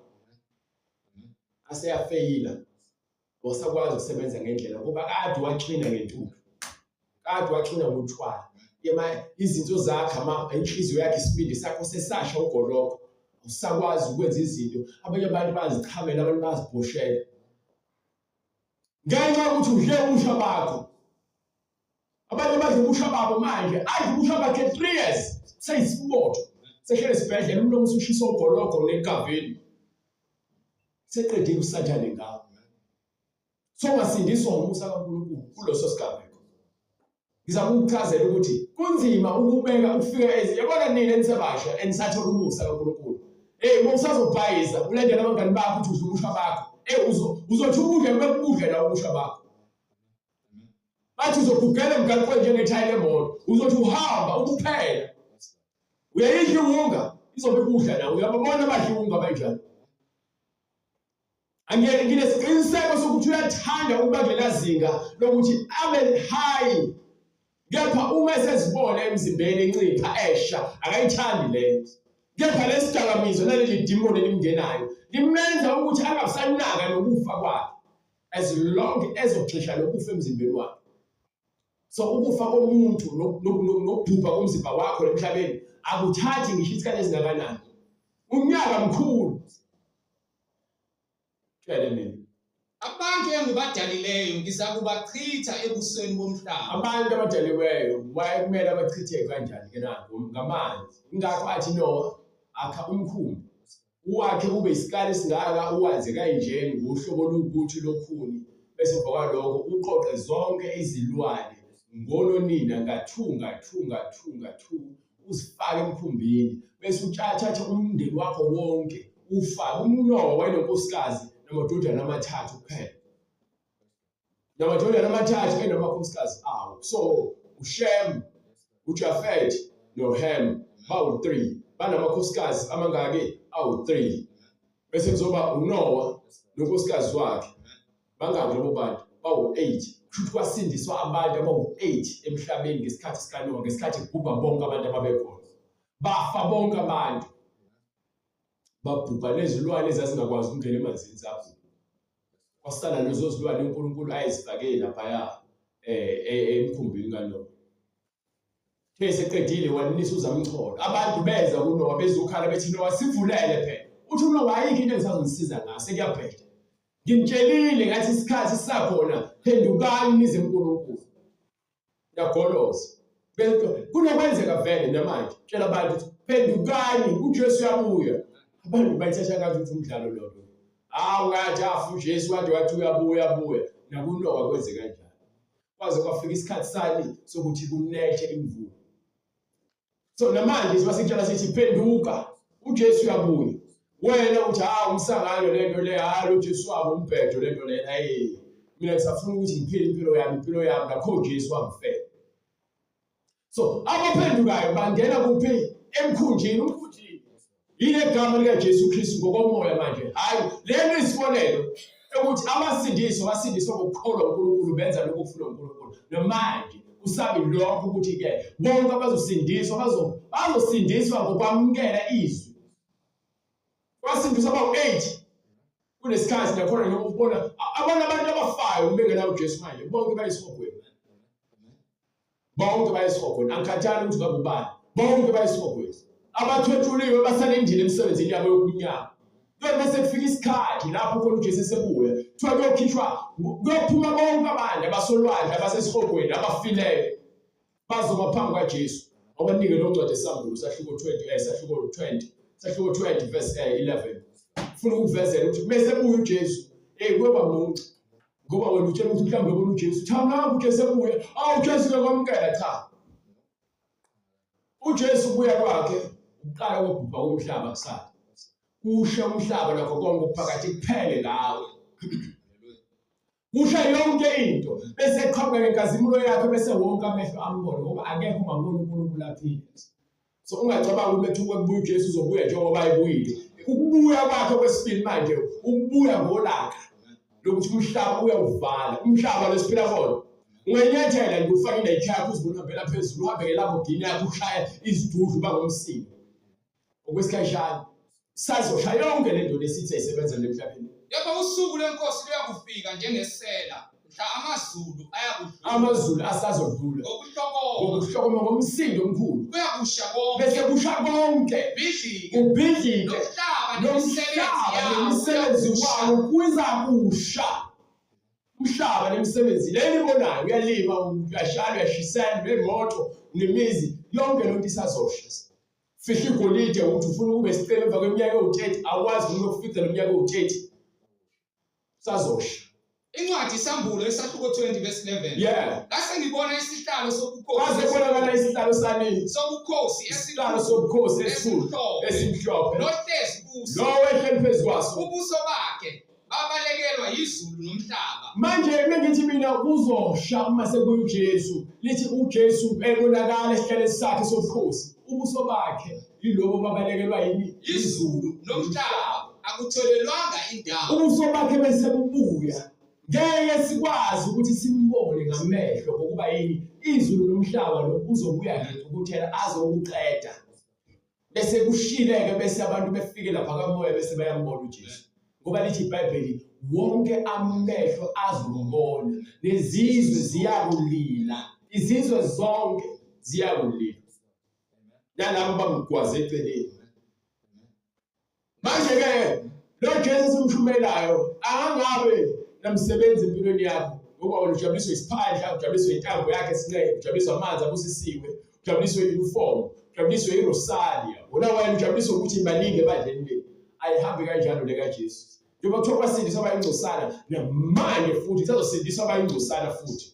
aseyafeyila wasakwazi ukusebenza ngendlela ngoba kade waxhina ngentuthu kade waxhina ngotshwala izinto zakhe inhliziyo yakhe isibindi sakho sesasha ugoloko usakwazi ukwenza izinto abanye abantu bazichamela abantu bazibhoshela ngenxa yokuthi udle ubusha bakho. Abantu badla ubusha babo manje adla ubusha bakhe 3 years seyisibotho sehlele esibhedlela umuntu omusushisa ugoloko nekaveni seqedile usathane ngawo. So ngasindiswa umusa kaNkulunkulu kuloso sigameko. Ngizama ukuchazela ukuthi kunzima ukubeka ufika yabona nini enisebasha enisathola umusa kaNkulunkulu. Mawusazobhayiza ulandela abangani bakho ukuthi udla ubusha bakho. Uzothi ukudla bekudla la ubusha bakho. Bathi uzogugela emgaqweni njengethayi lemoto. Uzothi uhamba ukuphela. Uyayidla iwunga izobe kudla nawe. Uyababona abadla iwunga banjani. Angeke nginesiqiniseko sokuthi uyathanda ukubangela zinga lokuthi abe high. Kepha uma esezibona emzimbeni encipha esha akayithandi leyo. Kepha lesidakamizwa naleli demon elimngenayo limenza ukuthi angasanaka nokufa kwakhe as long as ogxisha lokufa emzimbeni wakhe. So ukufa komuntu nokubhubha komzimba wakho emhlabeni akuthathi ngisho isikhathi esingakanani. Unyaka mkhulu. Abantu engibadalileyo ngizakubachitha ebusweni bomhlaba. Abantu abadaliweyo wayekumele abachithe kanjani ke nakho ngamanzi. Ingakho athi Noah akha umkhumbi. Uwakhe kube isikali singaka uwaze kanjeni ngohlobo lokuthi lokhuni bese kwaloko uqoqe zonke izilwane ngolonina ngathunga uzifake emkhumbini bese utshathatha umndeni wakho wonke ufake uNoah wayenenkosikazi namadodana amathathu kuphela. Namadodana amathathu enamakhosikazi awo. So uShem, uJafet noHam bawu-3 banamakhosikazi amangaki awu-3. Bese kuzoba uNoah nonkosikazi wakhe bangaki labo bantu bawu-8. Kusho kwasindiswa abantu abawu-8 emhlabeni ngesikhathi sikaNoah ngesikhathi kubhubha bonke abantu ababekhona. Bafa bonke abantu. Babhubha nezilwane ezazingakwazi ukungena emanzini zabhubha. Kwasala lezo zilwane uNkulunkulu ayezifake laphaya emkhumbini kaNoah. Seqedile wanisa uzamcholo. Abantu beza kuNoah bezokhala bethi Noah sivulele phela. Uthi uNoah ayikho into engizazongisiza ngayo sekuyabheda. Ngimtshelile ngathi isikhathi sisakhona phendukani nize kuNkulunkulu. Yagoloza. Kunokwenzeka vele namanje. Tshela abantu ukuthi phendukani uJesu uyabuya. Abantu bayithatha kahle ukuthi umdlalo lo. Ngathi afu uJesu wathi uyabuya. NakuNoah kwenze kanjani. kwaze kwafika isikhathi sani sokuthi kunethe imvula. So namanje sibasitshela sithi phenduka, uJesu uyabuya. Wena uthi umsangano lento le uJesu wabo umbhedo lento le hey mina ngisafuna ukuthi ngiphile impilo yami lakho uJesu wangifela. So abaphendukayo bangena kuphi emkhunjini umkhunjini. Yile gama lika Jesu Kristu ngokomoya manje. Hayi lento isibonelo ukuthi basindiswa ngokukholwa uNkulunkulu benza lokho okufuna uNkulunkulu. Namanje usabe lokho ukuthi ke bonke abazosindiswa bazosindiswa ngokwamukela izwi. Basindiswa about 8 kunesikhathi nakhona lokubona abantu abafayo bengena uJesu manje bonke bayisihogweni. Bonke bayisihogweni angikhathali ukuthi ngakubani bonke bayisihogweni. Abathwethuliwe basalendile emsebenzini yabo yokunyama. Bese kufika isikhathi lapho khona uJesu esebuya kuthiwa kuyophuma bonke abantu abasolwandle abasesihogweni abafileyo bazoba phambi kwaJesu. Abanike lo ncwadi esambulo sahluko 20 verse 11. Ufuna ukuvezela ukuthi bese buya uJesu kuyoba muncu ngoba wena utshela ukuthi mhlawumbe ubona uJesu thanga uJesu ebuya uJesu uyakwamukela cha. uJesu ubuya kwakhe uqala ukubhubha komhlaba kusasa. Kusha umhlaba lakho konke ukuphakathi kuphele ngawe. Kusha yonke into bese eqhamuka ngenkazimulo yakhe bese wonke amehlo ambone ngoba akekho ungabona uNkulunkulu aphile. So ungacabanga ukuthi kubuya uJesu uzobuya njengoba ayebuyile. Ukubuya kwakhe kwesibili manje ukubuya ngolaka lokuthi umhlaba uyawuvala umhlaba lesiphila khona. Ungenyathela nje ufake indayikhe yakho uzibona phela phezulu uhambe ngelabogini yakho ushaya izidudlu bangomsini. Okwesikhashana sazoshaya yonke lento lesithi ayisebenza emhlabeni. Yebo usuku lenkosi luyakufika njengesela. Amazulu asazodlula ngokuhlokoma ngomsindo omkhulu kuyakusha konke bese kusha konke kubhidlike nomhlaba nemisebenzi wawo kuzakusha. Umhlaba nemisebenzi lenibonayo uyalima uyashala uyashisela nemoto nemizi yonke lonke isazosha. Fihla igolide ukuthi ufuna ube sicela emva kweminyaka ewu30 awazi ukufika leminyaka ewu30 sazosha. Incwadi isambulo esahluko 20 verse 11. Yeah. Lase ngibona isihlalo sobukhosi. Waze kubonakala isihlalo sani? Sobukhosi isihlalo sobukhosi esimhlophe. Nohlezi kuso. Lo wehleli phezulu kwaso. Ubuso bakhe babalekelwa izulu nomhlaba. Manje mengithi mina kuzosha uma sekuyi uJesu. Lithi uJesu ebonakala esihlalweni sakhe sobukhosi. Ubuso bakhe yilobo babalekelwa yini? Izulu nomhlaba. Akutholelwanga indawo. Ubuso bakhe bese bubuya. Ngeke sikwazi ukuthi simbone ngamehlo ngokuba yini izulu nomhlaba lo uzobuya ngethu ukuthela azokuqeda. Bese kushileke bese abantu befike lapha kamoya bese bayambona uJesu. Ngoba lithi iBhayibheli wonke amehlo azombona nezizwe ziyakulila. Izizwe zonke ziyakulila. Nalabo bamgwaze eceleni. Manje ke lo Jesu simshumelayo angabe namsebenzi empilweni yakho ngoba ujabuliswe isiphandla ujabuliswe intambo yakhe esinqe ujabuliswe amanzi abusisiwe ujabuliswe uniform ujabuliswe irosalia wona wena ujabuliswe ukuthi imaningi ebandleni le ayihambi kanjalo le kaJesu njengoba kuthiwa basindiswa abayingcosana namanje futhi sazosindiswa abayingcosana futhi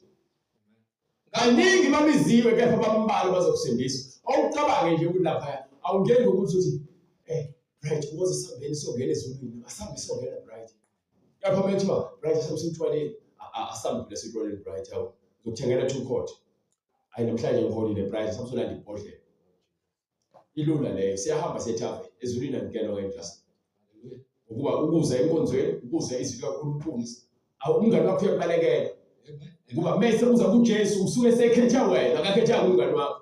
kaningi bamiziwe kepha bambalo bazokusindiswa awucabange nje ukuthi lapha awungeni ngokuthi uthi right ukuze sambeni songena ezulwini asambe songena right. Yapha methiwa right asamthwaleni asambule siqoleni bright awu zokuthengela 2 court ayi namhlanje ngiholile bright samsolanda ibhodlela ilula leyo siyahamba sethafe ezulwini angikelo kanjani ukuba ukuza enkonzweni ukuza izwi kaNkulunkulu awungani wakho uyabalekela ukuba mase uza kuJesu usuke sekhetha wena akakhetha umngani wakho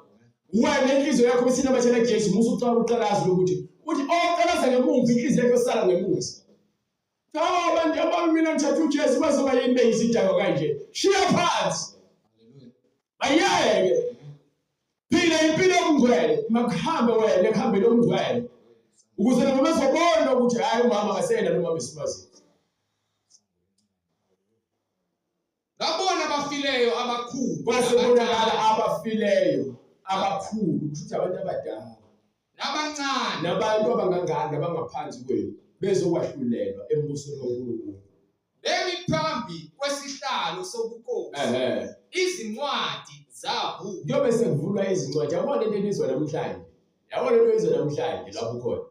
wena inhliziyo yakho besina bathela kuJesu musu uqalazi ukuthi oqalaza ngemumva inhliziyo yakho sala ngemumva. Abantu abamina ngithatha uJesu bazoba yini beyizidako kanje. Shiya phansi. Ayeke. Phila impilo yokungcwele, makuhambe wena ekuhambe lokungcwele. Ukuze noma bezobona ukuthi hayi umama ngasena noma besibazi. Ngabona abafileyo abakhulu. Kwasebonakala abafileyo abakhulu ukuthi abantu abadala. Nabancane. Nabantu abangangani abangaphansi kwenu bezokwahlulela embusweni kaNkulunkulu. bemi phambi kwesihlalo sobukhosi izincwadi zavulwa. Njengoba sekuvulwa izincwadi, yabona into enizwa namhlanje. Yabona into ezizwa namhlanje lapho khona.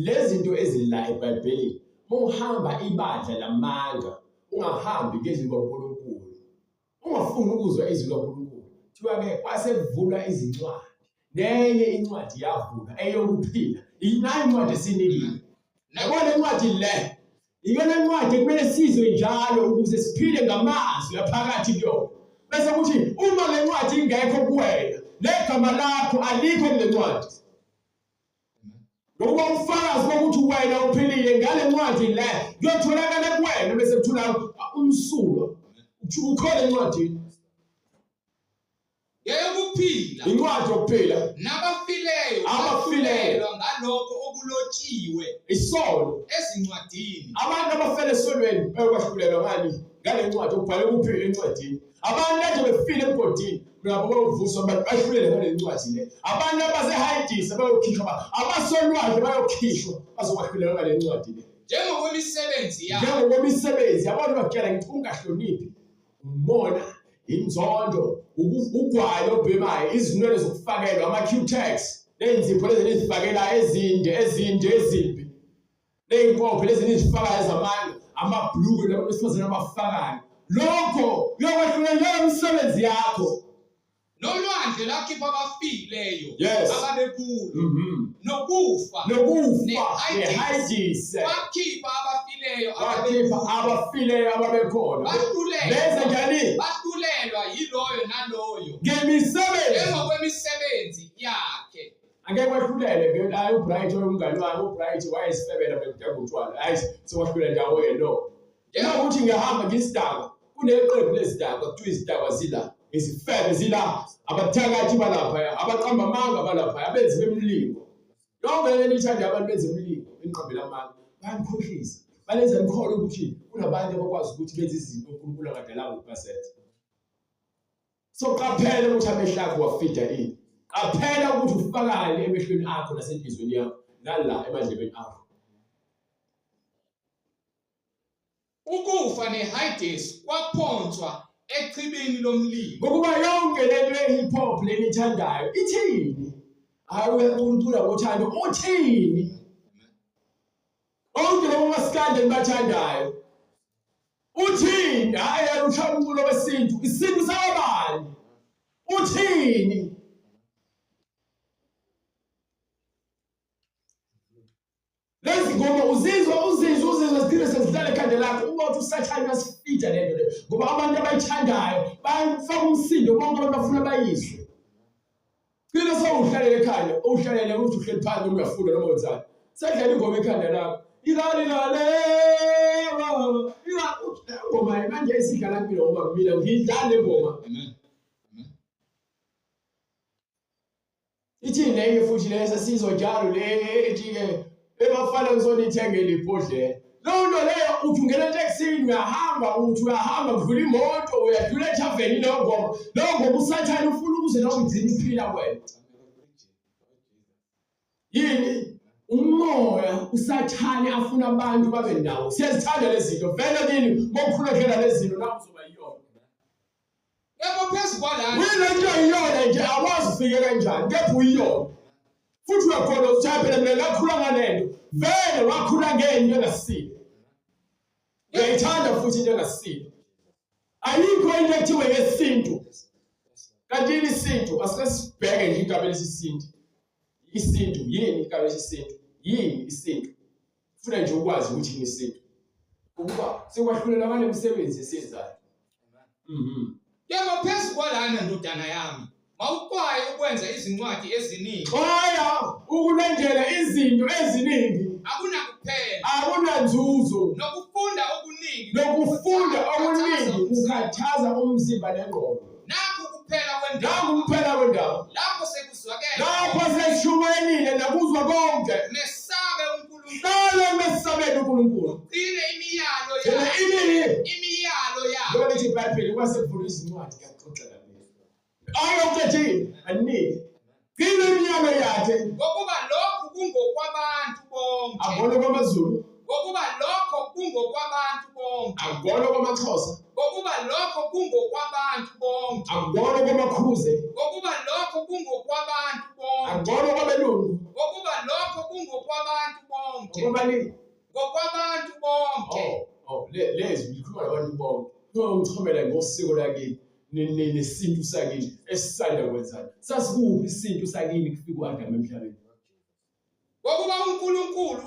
Lezi zinto ezila eBhayibhelini, uhamba ibandla lamanga, ungahambi ngezwi kaNkulunkulu. Ungafuni ukuzwa izwi kaNkulunkulu. Kuthiwa-ke kwasevulwa izincwadi. Nenye incwadi yavulwa eyokuphila. Inayo incwadi esinikile. Yabona incwadi le. Iyona ncwadi kumele sizwe njalo ukuze siphile ngamazwi aphakathi kuyo. Bese kuthi uma le ncwadi ingekho kuwena, negama lakho alikho kule ncwadi. Ngoba ufakazi bokuthi wena uphilile ngale ncwadi le, kuyotholakala kuwena bese kuthola umsulo. Ukhona encwadini. Yeyokuphila. Incwadi yokuphila. Nabafileyo abafileyo ngalokho okulotshiwe isono ezincwadini. Abantu abafele esonweni bayokwahlulela ngani ngale ncwadi okubhalwe ukuphila encwadini. Abantu ade befile emgodini nabo bayovuswa bahlulele ngale ncwadi le. Abantu abasehayidisa bayokhishwa, abasolwazi bayokhishwa bazokwahlulela ngale ncwadi le. Njengokwemisebenzi yabo. Njengokwemisebenzi yabona bakutshela ngithi ungahloniphi umona, inzondo, ugwayi obhemayo, izinwele zokufakelwa, ama-Q-Tex, nenzipho lezi nizifakela ezimbi, ney'nkopho lezi nizifakayo ezamanga, amabhuluku labantu besifazane abafakayo. Lokho kuyokwehlula imisebenzi yakho. Nolwandle lakhipha abafileyo ababekulo. Nokufa nehayidise wakhipha abafileyo ababekhona. Benza njani? Bahlulelwa yiloyo naloyo ngemisebenzi njengokwemisebenzi yakhe. Angeke wahlulele ke hayi uBright oyumngani wami, uBright wayesifebela bekudala utshwala. Hayi sewahlulela ndawo yena. Yena ukuthi ngihamba ngisidaka, kuneqembu lezidakwa kuthiwa izidakwa zila, izifebe zila, abathakathi balapha, abaqamba amanga balapha, abenzi bemlingo. Yonke le nithanda abantu benze imlingo enqambe lamanga. Bayakhohlisa. Balenza imkholo ukuthi kunabantu abakwazi ukuthi benze izinto uNkulunkulu angadalanga ukubasenza. So qaphela ukuthi amehlo akho wafida ini. Qaphela ukuthi ufakale emehlweni akho nasenhlizweni yakho nala emadlebeni akho. Ukufa nehayidesi kwaphonswa echibini lomlilo. Ngokuba yonke lento ye-hip hop lenithandayo ithini? Hayi uNkulunkulu ngothando uthini? Onke labo maskande nibathandayo uthini? Hayi usha umculo wesintu, isintu sabani? Uthini? Lezi ngoma uzizwa zidire sezidlala ekhanda lakho uma uthi usathane uyasifida lento le. Ngoba abantu abayithandayo bayifaka umsindo bonke abantu bafuna bayizwe. Kile sewuhlalele ekhaya, uhlalele ukuthi uhleli phansi noma uyafunda noma wenzani. Sedlala ingoma ekhanda lakho. Ngoma manje isidlala impilo ngoba kumina ngidlale ngoma. Amen. Ithi nenye futhi lesa sizwe njalo le ethi-ke ebafana ngizonithengela ibhodlela. Leyo nto leyo uthi ungena etekisini uyahamba kudlula imoto uyadlula ethaveni leyo ngoma. Leyo ngoma usathane ufuna ukuze nawe ugcine iphila wena. Yini? Umoya usathane afuna abantu babe ndawo. Siyazithanda lezi zinto. Vele kini ngokukhulekela lezi zinto nawe uzoba yiyona. Yebo phezu kwalana. Wena nje yiyona nje awazi ufike kanjani. Kepha uyiyona. Futhi uyakhona ukuthapha mina ngakhula ngalento. Vele wakhula ngento engasile. Uyayithanda futhi into engasile. Ayikho into ekuthiwa yesintu. Kanti isintu asesibheke nje igama lesisintu. Isintu yini igama lesisintu? Yini isintu? Ufuna nje ukwazi ukuthi yini isintu. Ukuba sekwahlulela ngale misebenzi esiyenzayo. Yebo phezu kwalana ndodana yami. Mawuqwaye ukwenza izincwadi eziningi. Qwaya ukulandela izinto eziningi. Akunakuphela. Akunanzuzo. Nokufunda okuningi. Ukhathaza umzimba nengqondo. Nakho kuphela kwendaba. Nakho kuphela kwendaba. Lapho sekuzwakela. Lapho seshumayelile nakuzwa konke. Mesabe uNkulunkulu. Qala mesabeni uNkulunkulu. Ugcine imiyalo yakhe. Imiyalo yakhe. Lo lithi iBhayibheli kwasevula izincwadi kaXoxa la. Ayokethini anike. Gcina imiyalo yakhe. Ngokuba lokhu kungokwabantu bonke. Abone kwamaZulu. Ngokuba lokho kungokwabantu bonke. abelungu ngokuba lokho kungokwabantu bonke. ngobalini Ngokwabantu bonke. lezi likhuluma nabantu bonke ngichomela ngosiko lakini nesintu sakini esisanda kwenzana sasikuphi isintu sakini kufika uAdam emhlabeni Ngokuba uNkulunkulu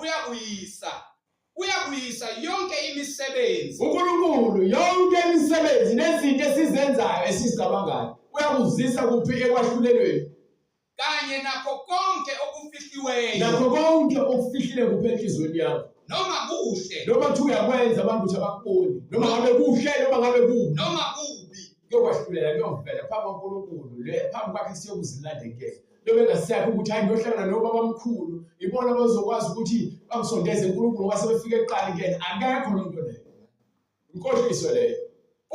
uyakuyisa yonke imisebenzi. uNkulunkulu yonke imisebenzi nezinto esizenzayo esizicabangayo uyakuzisa kuphi ekwahlulelweni Kanye nakho konke okufihliweyo. nakho konke okufihlile kuphi enhliziyweni yakho Noma kuhle. noma kuthi uyakwenza abantu ukuthi abakuboni noma ngabe kuhle noma ngabe kubi Noma kubi. kuyokwahlulela kuyovela phambi kaNkulunkulu phambi kwakhe siyokuzilandekela lobe engasiyakho ukuthi hayi ngiyohlangana nobaba omkhulu ibona bazokwazi ukuthi bangisondeze uNkulunkulu ngoba sebefike eqala kuyena akekho lonto leyo inkohliso leyo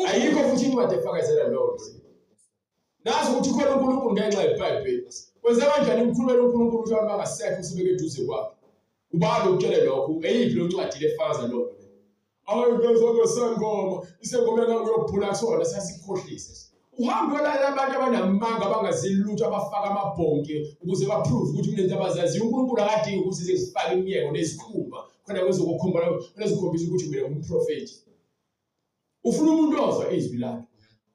ayikho futhi incwadi efakazela leyo nto nazi ukuthi khona uNkulunkulu ngenxa yeBhayibheli kwenza kanjani umkhulumela uNkulunkulu ukuthi abantu bangasekho sibeke eduze kwakhe ubani ukutshela lokho eyiphi lo ncwadi lefakaza lokho hayi ngezonke sengoma isengoma engangiyobhula kusona sasikhohlisa uhambe yolala abantu abanamanga abangazilutho abafaka amabhonke ukuze baprove ukuthi kunento abazaziyo uNkulunkulu akadingi ukuthi zifake imiyeko nezikhumba khona kwezokukhumba nezikhombisa ukuthi mina ngumprofeti ufuna umuntu ozwa izwi lakhe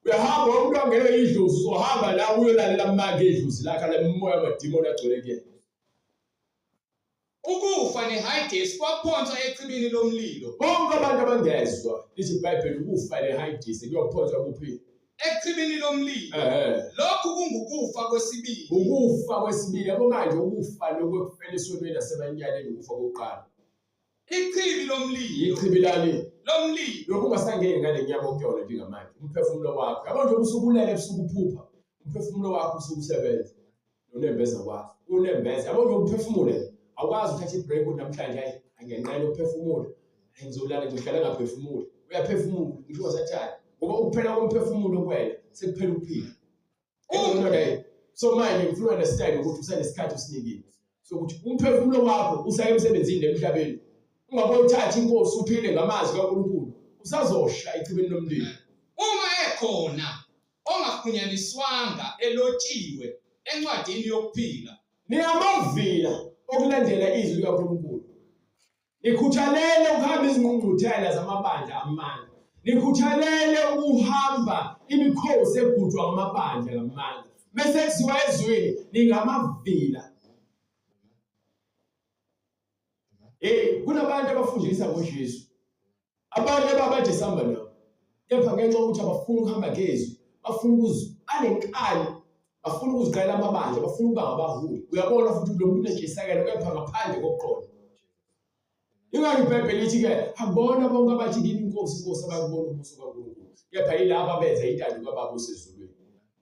uyahamba umuntu angene idlozi uzohamba la uyolalela amanga edlozi lakhe la moya amadimoni agcwele kuyena Ukufa neHades kwaphonswa echibini lomlilo. bonke abantu abangezwa lithi iBhayibheli ukufa neHades kuyophonswa kuphi Echibini lomlilo. Lokhu kungukufa kwesibili. ukufa kwesibili yabo manje ukufa lokwekufela esonweni nasemanyaleni ukufa kokuqala Ichibi lomlilo. ichibi lani Lomlilo. lokhu ungasangeni ngale nyama okuyona njengamanje umphefumulo wakho yabo nje usukulele ebusuku uphupha umphefumulo wakho usukusebenza unembeza kwakho unembeza yabo nje umphefumule awukwazi uthatha ibreak namhlanje hayi angenqena ukuphefumula ngizolala ngihlala ngaphefumula uyaphefumula ngisho wasathana ngoba ukuphela komphefumulo kwena sekuphela ukuphila into leyo so manje ngifuna understand ukuthi usanesikhathi usinikile sokuthi umphefumulo wakho usaya emsebenzini emhlabeni ungabona uthatha inkosi uphile ngamazwi kaNkulunkulu usazosha echibeni lomlilo Uma ekhona ongafunyaniswanga elotshiwe encwadini yokuphila. niyamavila okulandela izwi likaNkulunkulu nikhuthalele ukuhamba izingqungquthela zamabandla amandla nikhuthalele ukuhamba imikhosi egudwa ngamabandla ngamandla bese kuziwa ezweni ningamavila kunabantu abafundisa ngoJesu abantu ababade samba nabo kepha ngenxa ukuthi abafuna ukuhamba ngezwi bafuna anenkani bafuna ukuziqala amabandla bafuna ukuba ngabaholi uyabona futhi lo muntu unentshisekelo kepha ngaphandle kokuqonda ingani iBhayibheli lithi ke akubona bonke abathi kini inkosi abakubona ubuso kaNkulunkulu kepha yilabo abenza intando kaBaba osezulwini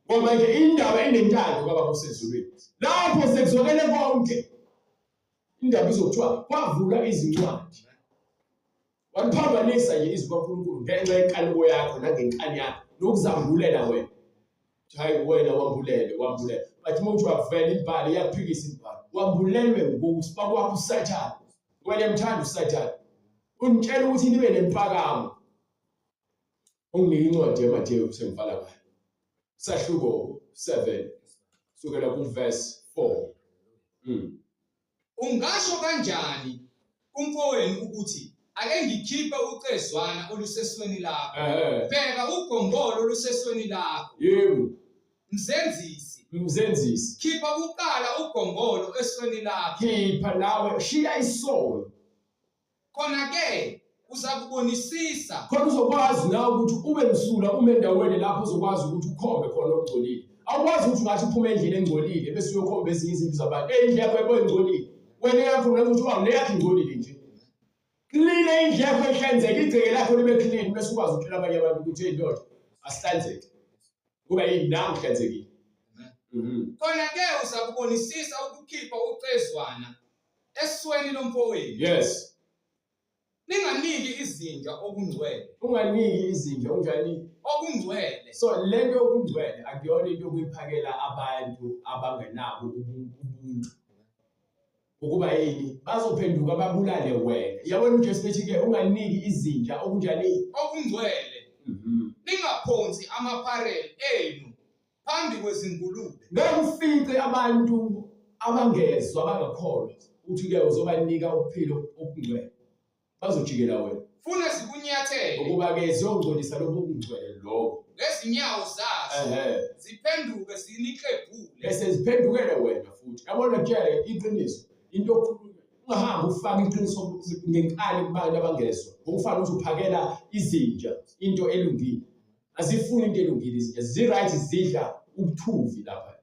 ngoba manje indaba inentando kaBaba osezulwini lapho sekuzwakele konke indaba izokuthiwa kwavula izincwadi waliphambanisa nje izwi kaNkulunkulu ngenxa yenkanuko yakho nangenkani yakho nokuzambulela wena hayi wena wambulele bathi umuntu wavela imbali iyaphikisa imbali wambulelwe ngokusiba kwakho uSathane wena emthanda uSathane unitshela ukuthi nibe nempakamo unginike incwadi yaMathewu sengivala ngayo sahluko 7 sukela kuverse 4 Ungasho kanjani kumfowenu ukuthi ake ngikhiphe ucezwana olusesweni lakho? Bheka ugongolo olusesweni lakho. Yebo. Mzenzisi. Khipha kuqala ugongolo esweni lakho. Khipha nawe shiya isono. Khona ke uzakubonisisa. Khona uzokwazi nawe ukuthi ube msula endaweni lapho uzokwazi ukuthi ukhombe khona okugcolile. Awukwazi ukuthi ungathi uphuma endlini engcolile bese uyokhomba ezinye izinto zabantu. Endle yakho ebengcolile. Wena yakho ukuthi neyakho ingcolile nje. Clean indle yakho ehlanzeke igceke lakho libe clean bese ukwazi ukutshela abanye abantu ukuthi indoda asihlanzeke. Kuba yini nawe uhlanzekile. Khona ke uzakubonisisa ukukhipha ucezwana esweni lomfowenu. Yes. Ninganiki izinja okungcwele. Unganiki izinja unjani? Okungcwele. So lento okungcwele akuyona into yokuyiphakela abantu abangenabo ubuntu. Ukuba yini bazophenduka babulale wena. Yabona uJesu bethi ke unganiki izinja okunjani? Okungcwele. Ningaphonsi amaphareli enu phambi kwezingulube. Ngeke ufice abantu abangezwa abangakholwa uthi-ke uzobanika uphilo obungcwele bazojikela wena funa zikunyathele ukuba-ke ziyongcolisa lobu bungcwele lobo ngezinyawo zazo ziphenduke ziniklebhule bese ziphendukele wena futhi yabona kutshele iqiniso into ungahambi ufaka iqiniso ngenkani kubantu abangezwa ngokufana ukuthi uphakela izinja into elungile azifuni into elungile izinja zi-right zidla ubuthuvi lapha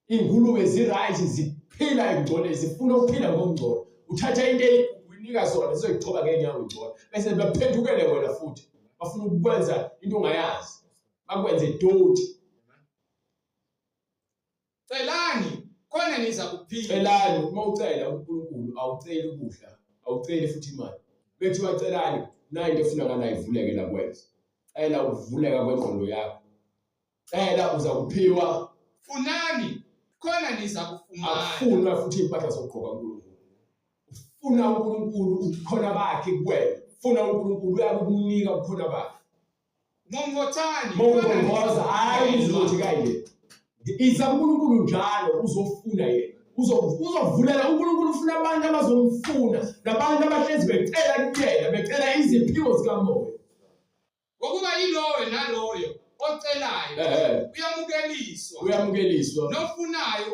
iy'ngulube zi-right ziphila ekungcoleni zifuna ukuphila ngokungcola uthatha into uyinika zona zizoyichoba ngeenyawo ingcola bese baphendukele wena futhi bafuna ukukwenza into ongayazi bakwenze doti celani khona niza kuphila celani uma ucela uNkulunkulu awuceli ukudla awuceli futhi imali bethi wacelani nayo into efunakalayo ivuleke la kwenza cela ukuvuleka kwengqondo yakho cela uza kuphiwa funani khona niza kufumana afuna futhi impahla zokugqoka uNkulunkulu ufuna uNkulunkulu ukukhona bakhe kuwena ufuna uNkulunkulu uyakunika ukukhona bakhe Mongothani mongoza hayi izothi kanje iza uNkulunkulu njalo uzofuna yena uzovulela uNkulunkulu ufuna abantu abazomfuna nabantu abahlezi becela kuyena becela iziphiwo zikamoya ngokuba yiloyo naloyo ocelayo uyamukeliswa nofunayo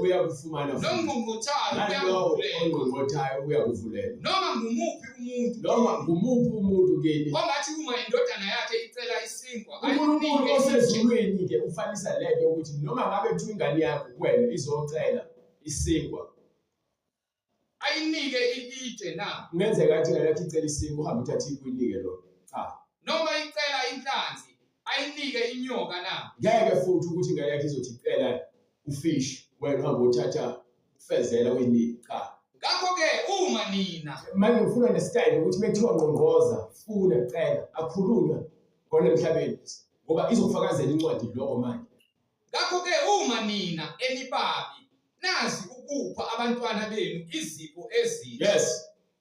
uyakufumana nongqongqothayo uyakuvulela noma ngumuphi umuntu kini ongathi uma indodana yakhe icela isinkwa uNkulunkulu osezulwini-ke ufanisa lento ukuthi noma ngabe kuthiwa ingane yakho kuwena izocela isinkwa ayinike itshe na kungenzeka athi ingane yakho icela isinkwa uhambe uthathe ikuyinike lo cha noma icela inhlanzi ayinike inyoka na ngeke futhi ukuthi ingane yakho izothi icela ufish wena uhambe uthatha ufezela uyinike cha ngakho-ke uma nina manje ngifuna nesitayile ukuthi bekuthiwa ngqongqoza funa cela akhulunywa ngone emhlabeni ngoba izokufakazela incwadi lokho manje ngakho-ke uma nina enibabi nazi ukupha abantwana benu izipho ezinhle yes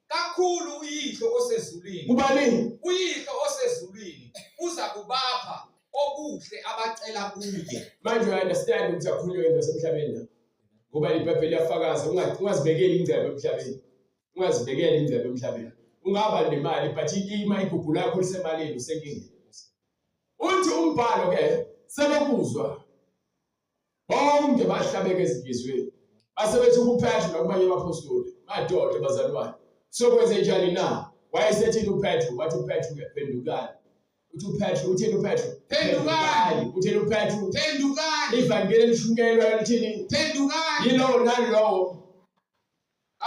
kakhulu uyihlo osezulwini kubani uyihlo osezulwini uza kubapha okuhle abacela kuye manje uya-understand ukuthi akhulunywa into yasemhlabeni la ngoba iBhayibheli liyafakaza ungazibekeli ingcebo emhlabeni ungazibekeli ingcebo emhlabeni ungaba nemali but ima igugu lakho lisemalini usenkingeni uthi umbhalo-ke sebekuzwa bonke bahlabeka ezinhliziyweni basebethi kuPetru nakumanye abapostoli madoda bazalwane sokwenze njani na wayesethini uPetru wathi uPetru-ke phendukani uthi uPetru uthini uPetru phendukani uthini uPetru phendukani ivangeli elishunyelwa lithini phendukani yilowo nalowo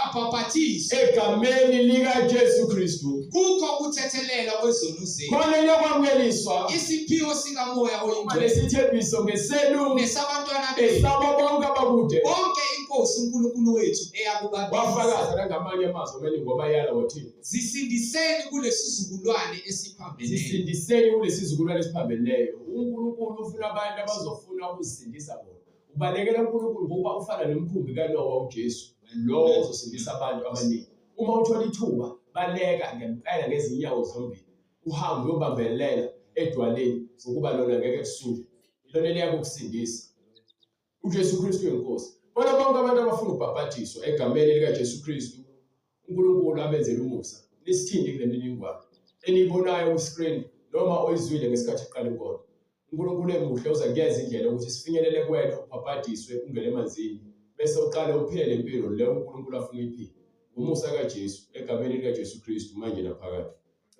abhabhathise egameni likaJesu Kristu kukho ukuthethelela kwezono zenu khona lokwamukeliswa isiphiwo sikamoya oyingcwele lesithembiso ngesenu nesabantwana benu esabo bonke abakude bonke inkosi uNkulunkulu wethu eyakubabili wafakaza nangamanye amazwi amele ngoba yala wathini zisindiseni kulesizukulwane esiphambeleyo zisindiseni kulesizukulwane esiphambeleyo uNkulunkulu ufuna abantu abazofuna ukuzisindisa bona ubalekela uNkulunkulu ngoba ufana nomkhumbi kaNowa uJesu lo uzosindisa abantu abaningi uma uthola ithuba baleka ngempela ngezinyawo zombili uhambe uyobambelela edwaleni ukuba lona ngeke kusuke ilona liyakusindisa uJesu Kristu yenkosi bona bonke abantu abafuna ukubhabhatiswa egameni likaJesu Kristu uNkulunkulu abenzele umusa nisithindi kule mininingwane eniyibonayo ku-screen noma oyizwile ngesikhathi iqala inkolo uNkulunkulu emuhle uza kuyeza indlela ukuthi sifinyelele kuwena ubhabhatiswe ungene emanzini bese uqale uphile lempilo leyo uNkulunkulu afuna uyiphile umusa kaJesu egameni likaJesu Kristu manje naphakade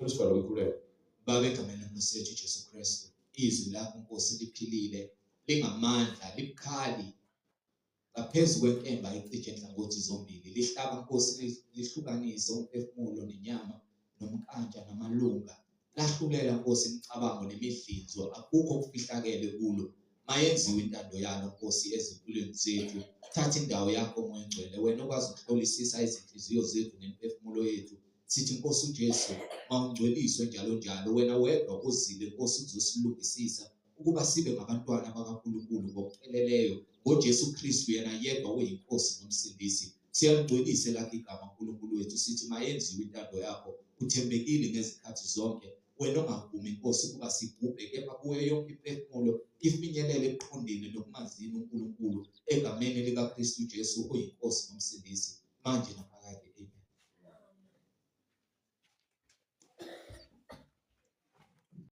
usifala umkhuleko baba egameni lenkosi yethu Jesu Kristu izwi lakho Nkosi liphilile lingamandla libukhali ngaphezu kwenkemba ecije enhlangothi zombili lihlaba Nkosi lihlukanise umphefumulo nenyama nomkanja namalunga lahlulela Nkosi imicabango nemidlinzo akukho okufihlakele kulo mayenziwe intando yalo Nkosi ezimpilweni zethu thatha indawo yakho Moya Ngcwele wena okwazi ukuhlolisisa izinhliziyo zethu nemiphefumulo yethu sithi Nkosi uJesu mawungcweliswe njalo njalo wena wedwa ozile Nkosi uzosilungisisa ukuba sibe ngabantwana bakaNkulunkulu ngokupheleleyo ngoJesu Kristu yena yedwa oyinkosi nomsindisi siyangcwelise lakho igama uNkulunkulu wethu sithi mayenziwe intando yakho uthembekile ngezikhathi zonke wena ongavumi inkosi ukuba sigubhe, kepha kuyo yonke imphefumulo ifinyelele ekuqondeni nokumazini uNkulunkulu egameni likaKristu Jesu oyinkosi nomsindisi manje